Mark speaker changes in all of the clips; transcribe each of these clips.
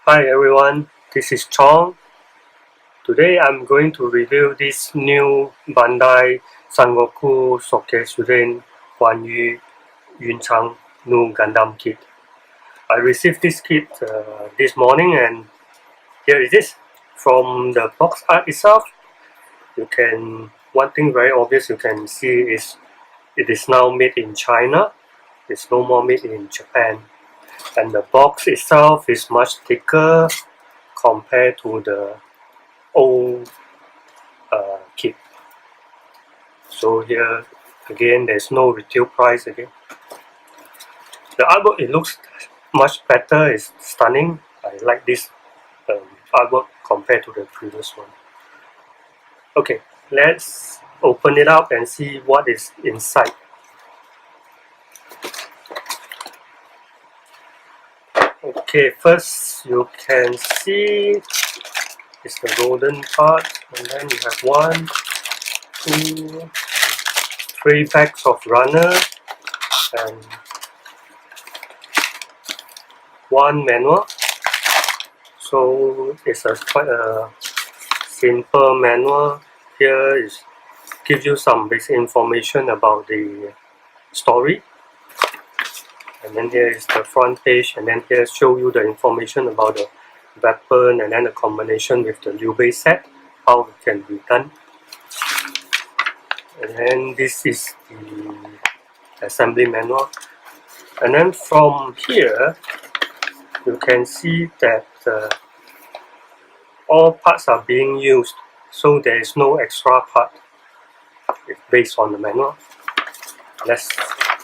Speaker 1: Hi everyone, this is Chang. Today I'm going to review this new Bandai Sangoku Soketsuden Guan Yun Gundam kit. I received this kit this morning and here it is. From the box art itself, one thing very obvious you can see is it is now made in China. It's no more made in Japan. And the box itself is much thicker compared to the old kit. So here again there's no retail price again. The artwork, it looks much better, it's stunning. I like this artwork compared to the previous one. Okay, let's open it up and see what is inside. Okay, first you can see it's the golden part, and then you have 1, 2, 3 packs of runner and 1 manual. So it's quite a simple manual. Here is gives you some basic information about the story, and then here is the front page, and then here show you the information about the weapon and then the combination with the Liu Bei set, how it can be done. And then this is the assembly manual, and then from here you can see that all parts are being used, so there is no extra part. It's based on the manual. Let's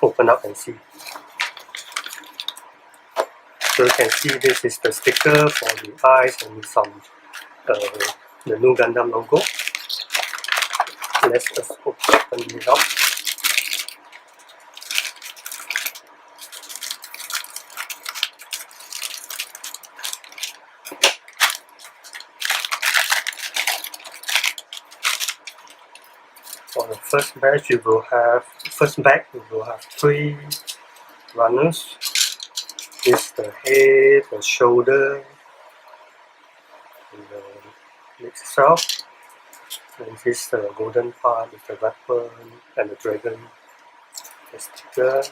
Speaker 1: open up and see. So you can see this is the sticker for the eyes and some the new Gundam logo. Let's just open it up. For the first batch, you will have 3 runners. This is the head, the shoulder, and the leg itself. And this is the golden part with the weapon and the dragon, the sticker.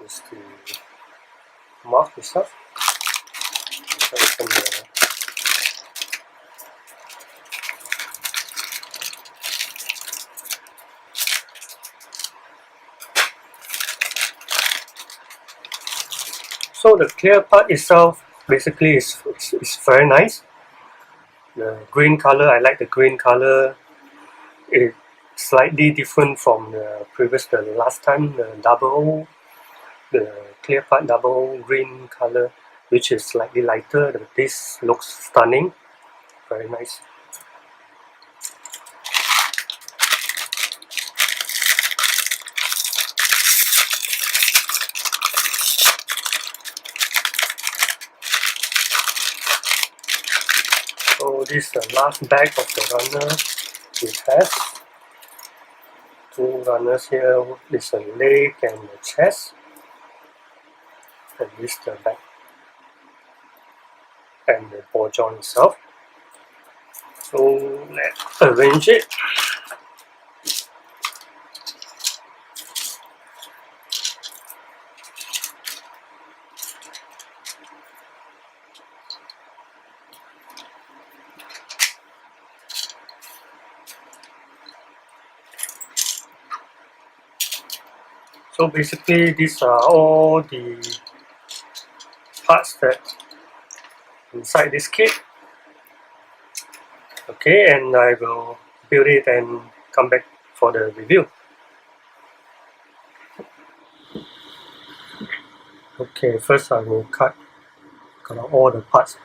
Speaker 1: This is the mark itself. So the clear part itself basically is very nice. The green color, I like the green color. It's slightly different from the last time, the clear part double green color, which is slightly lighter. This looks stunning, very nice. So this is the last bag of the runner. It has 2 runners here. This is the leg and the chest, and this is the back and the ball joint itself. So let's arrange it. So basically these are all the parts that inside this kit. Okay, and I will build it and come back for the review. Okay, first I will cut out all the parts.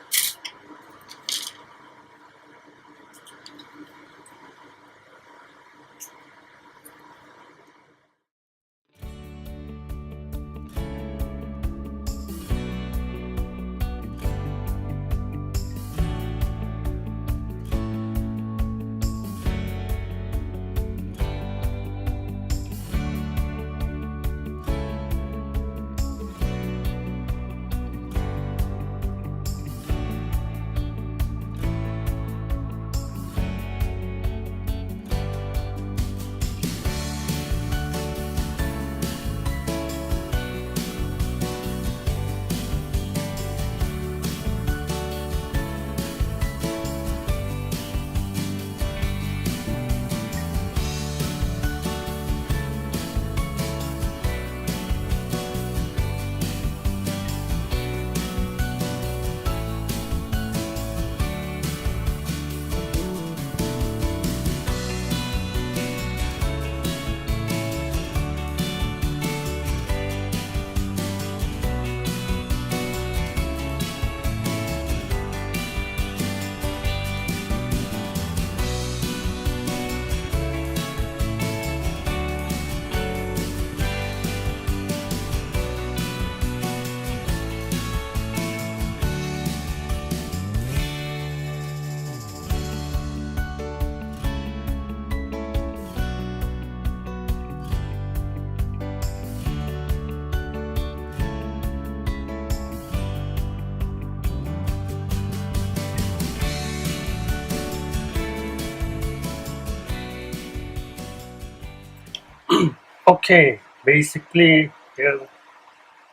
Speaker 1: Okay, basically here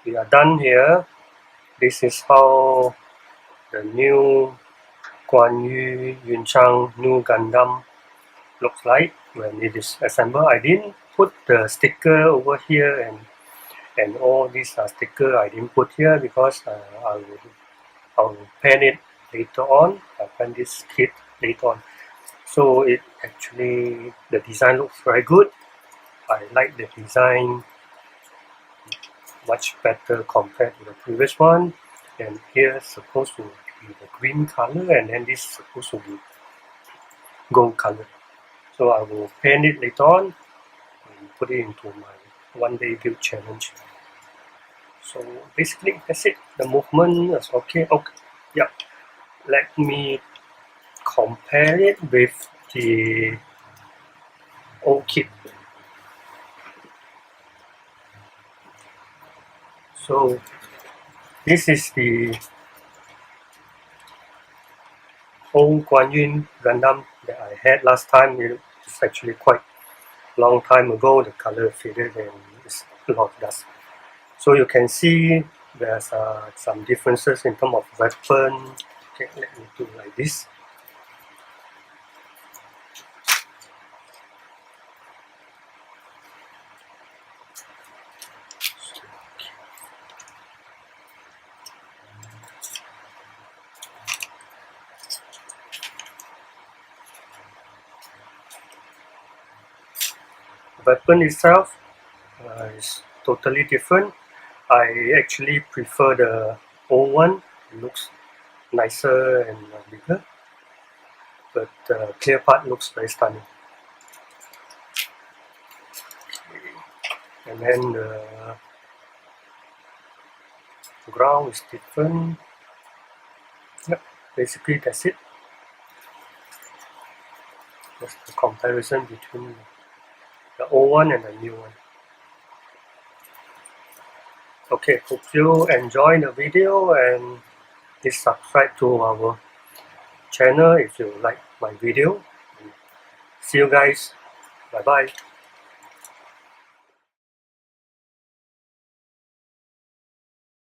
Speaker 1: we are done here. This is how the new Guan Yun Gundam looks like when it is assembled. I didn't put the sticker over here, and all these sticker I didn't put here because I'll paint it later on. I'll paint this kit later on. So it actually, the design looks very good. I like the design much better compared to the previous one. And here supposed to be the green color, and then this supposed to be gold color. So I will paint it later on and put it into my one day build challenge. So basically that's it. The movement is okay. Okay, yeah. Let me compare it with the old kit. So this is the old Guan Yun Gundam that I had last time. It's actually quite long time ago. The color faded and it's a lot of dust. So you can see there's some differences in terms of weapon. Okay, let me do like this. Weapon itself is totally different. I actually prefer the old one. It looks nicer and bigger, but the clear part looks very stunning. And then the ground is different. Yep, basically that's it. That's the comparison between the old one and the new one. Okay, hope you enjoy the video, and please subscribe to our channel if you like my video. See you guys. Bye bye.